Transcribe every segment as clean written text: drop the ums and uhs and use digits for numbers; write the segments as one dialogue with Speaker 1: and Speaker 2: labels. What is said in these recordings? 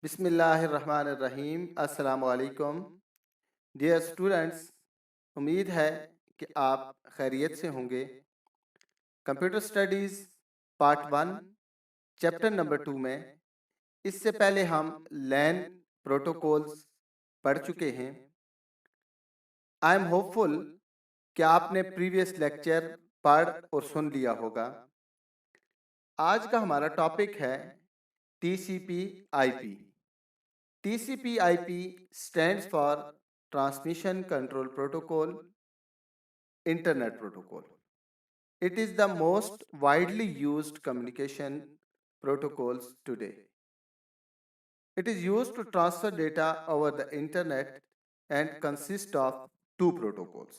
Speaker 1: بسم اللہ الرحمن الرحیم۔ السلام علیکم ڈیئر اسٹوڈنٹس، امید ہے کہ آپ خیریت سے ہوں گے۔ Computer studies part 1 chapter number 2 میں اس سے پہلے ہم لین پروٹوکولز پڑھ چکے ہیں۔ آئی ایم ہوپ فل کہ آپ نے پریویس لیکچر پڑھ اور سن لیا ہوگا۔ آج کا ہمارا ٹاپک ہے T C P I P. TCP/IP stands for Transmission Control Protocol, Internet Protocol. It is the most widely used communication protocols today. It is used to transfer data over the internet and consists of two protocols.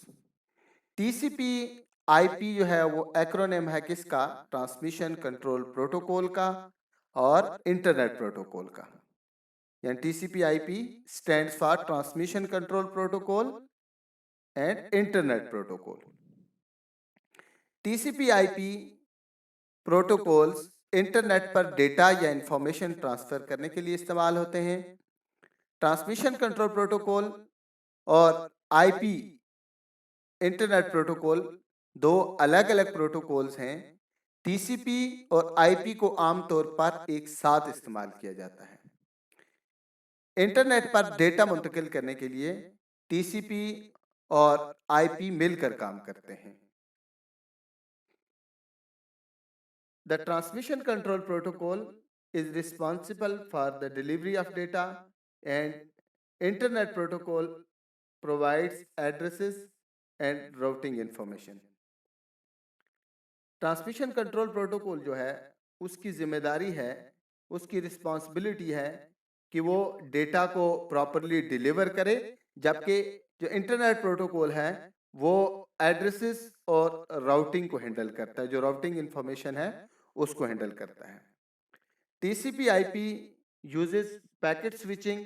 Speaker 1: TCP/IP جو ہے وہ acronym ہے کس کا؟ Transmission control protocol کا اور internet protocol کا۔ یعنی TCP/IP stands for Transmission Control Protocol and Internet Protocol. TCP/IP protocols internet per data یا انفارمیشن ٹرانسفر کرنے کے لیے استعمال ہوتے ہیں۔ ٹرانسمیشن کنٹرول پروٹوکول اور IP انٹرنیٹ پروٹوکول دو الگ الگ پروٹوکولز ہیں۔ TCP اور IP کو عام طور پر ایک ساتھ استعمال کیا جاتا ہے۔ انٹرنیٹ پر ڈیٹا منتقل کرنے کے لیے TCP اور IP مل کر کام کرتے ہیں۔ The Transmission Control Protocol is responsible for the delivery of data and Internet Protocol provides addresses and routing information. Transmission control protocol جو ہے اس کی ذمہ داری ہے، اس کی رسپانسبلٹی ہے کہ وہ ڈیٹا کو پراپرلی ڈیلیور کرے، جبکہ جو انٹرنیٹ پروٹوکول ہے وہ ایڈریسز اور راؤٹنگ کو ہینڈل کرتا ہے، جو راؤٹنگ انفارمیشن ہے اس کو ہینڈل کرتا ہے۔ TCP/IP uses packet switching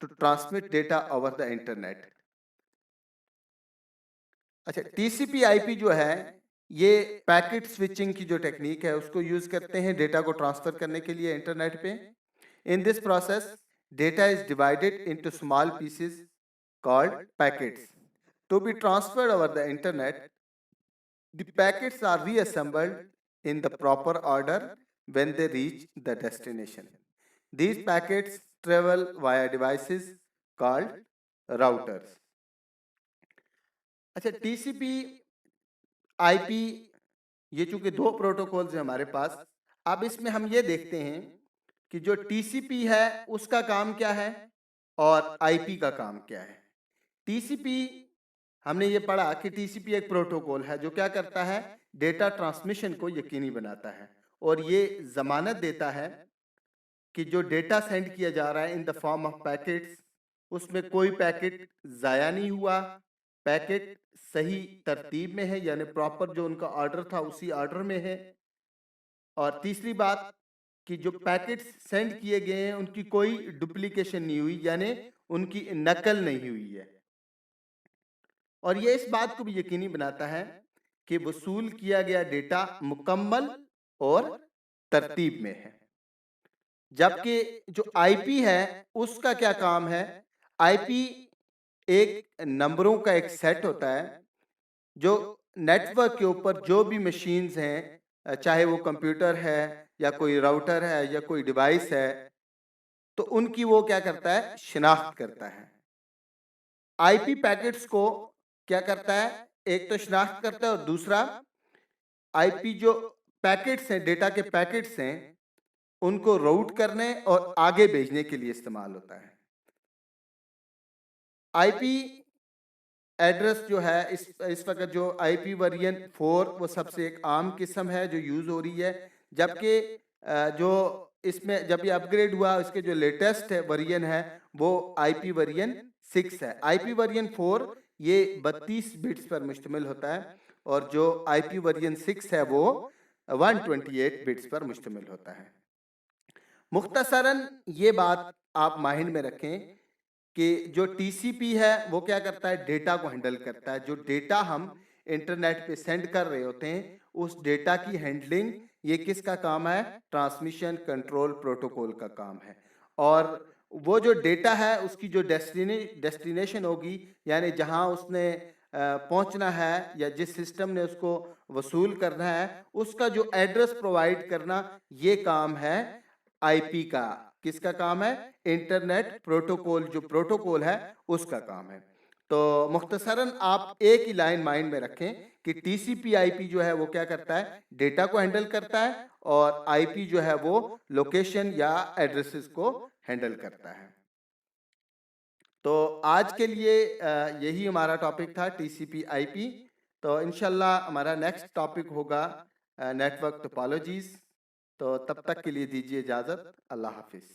Speaker 1: to transmit data over the internet۔ اچھا، TCP/IP جو ہے یہ پیکٹ سوئچنگ کی جو ٹیکنیک ہے اس کو یوز کرتے ہیں ڈیٹا کو ٹرانسفر کرنے کے لیے انٹرنیٹ پہ۔ In this process, data is divided into small pieces called packets to be transferred over the internet. The packets are reassembled in the proper order when they reach the destination. These packets travel via devices called routers. اچھا، TCP/IP یہ چونکہ دو protocols ہیں ہمارے پاس، اب اس میں ہم یہ دیکھتے ہیں کہ جو TCP ہے اس کا کام کیا ہے اور IP کا کام کیا ہے۔ TCP ہم نے یہ پڑھا کہ TCP ایک پروٹوکول ہے جو کیا کرتا ہے، ڈیٹا ٹرانسمیشن کو یقینی بناتا ہے اور یہ ضمانت دیتا ہے کہ جو ڈیٹا سینڈ کیا جا رہا ہے ان دا فارم آف پیکٹس، اس میں کوئی پیکٹ ضائع نہیں ہوا، پیکٹ صحیح ترتیب میں ہے، یعنی پراپر جو ان کا آرڈر تھا اسی آرڈر میں ہے۔ اور تیسری بات کہ جو پیکٹس سینڈ کیے گئے ہیں ان کی کوئی ڈپلیکیشن نہیں ہوئی، یعنی ان کی نقل نہیں ہوئی ہے۔ اور یہ اس بات کو بھی یقینی بناتا ہے کہ وصول کیا گیا ڈیٹا مکمل اور ترتیب میں ہے۔ جبکہ جو IP ہے اس کا کیا کام ہے، IP ایک نمبروں کا ایک سیٹ ہوتا ہے جو نیٹ ورک کے اوپر جو بھی مشینز ہیں، چاہے وہ کمپیوٹر ہے یا کوئی راؤٹر ہے یا کوئی ڈیوائس ہے، تو ان کی وہ کیا کرتا ہے، شناخت کرتا ہے۔ IP پیکٹس کو کیا کرتا ہے، ایک تو شناخت کرتا ہے اور دوسرا IP جو پیکٹس ہیں، ڈیٹا کے پیکٹس ہیں، ان کو راؤٹ کرنے اور آگے بھیجنے کے لیے استعمال ہوتا ہے۔ IP ایڈریس جو ہے اس وقت جو IP ورژن 4 وہ سب سے ایک عام قسم ہے جو یوز ہو رہی ہے، جبکہ جو اس میں جب یہ اپ گریڈ ہوا اس کے جو لیٹسٹ ورژن ہے وہ IP ورژن 6 ہے۔ IP ورژن 4 یہ 32 بٹس پر مشتمل ہوتا ہے اور جو IP ورژن 6 ہے وہ 128 بٹس پر مشتمل ہوتا ہے۔ مختصراً یہ بات آپ مائنڈ میں رکھیں کہ جو TCP ہے وہ کیا کرتا ہے، ڈیٹا کو ہینڈل کرتا ہے۔ جو ڈیٹا ہم انٹرنیٹ پہ سینڈ کر رہے ہوتے ہیں اس ڈیٹا کی ہینڈلنگ یہ کس کا کام ہے؟ ٹرانسمیشن کنٹرول پروٹوکول کا کام ہے. اور وہ جو ڈیٹا ہے اس کی جو ڈیسٹینیشن ہوگی، یعنی جہاں اس نے پہنچنا ہے یا جس سسٹم نے اس کو وصول کرنا ہے، اس کا جو ایڈریس پرووائڈ کرنا، یہ کام ہے آئی پی کا. کس کا کام ہے؟ انٹرنیٹ پروٹوکول، جو پروٹوکول ہے اس کا کام ہے. تو مختصراً آپ ایک ہی لائن مائنڈ میں رکھیں کہ ٹی سی پی آئی پی جو ہے وہ کیا کرتا ہے؟ ڈیٹا کو ہینڈل کرتا ہے، اور آئی پی جو ہے وہ لوکیشن یا ایڈریسز کو ہینڈل کرتا ہے. تو آج کے لیے یہی ہمارا ٹاپک تھا، ٹی سی پی آئی پی. تو انشاءاللہ ہمارا نیکسٹ ٹاپک ہوگا نیٹ ورک ٹوپالوجیز. تو تب تک کے لیے دیجیے اجازت. اللہ حافظ.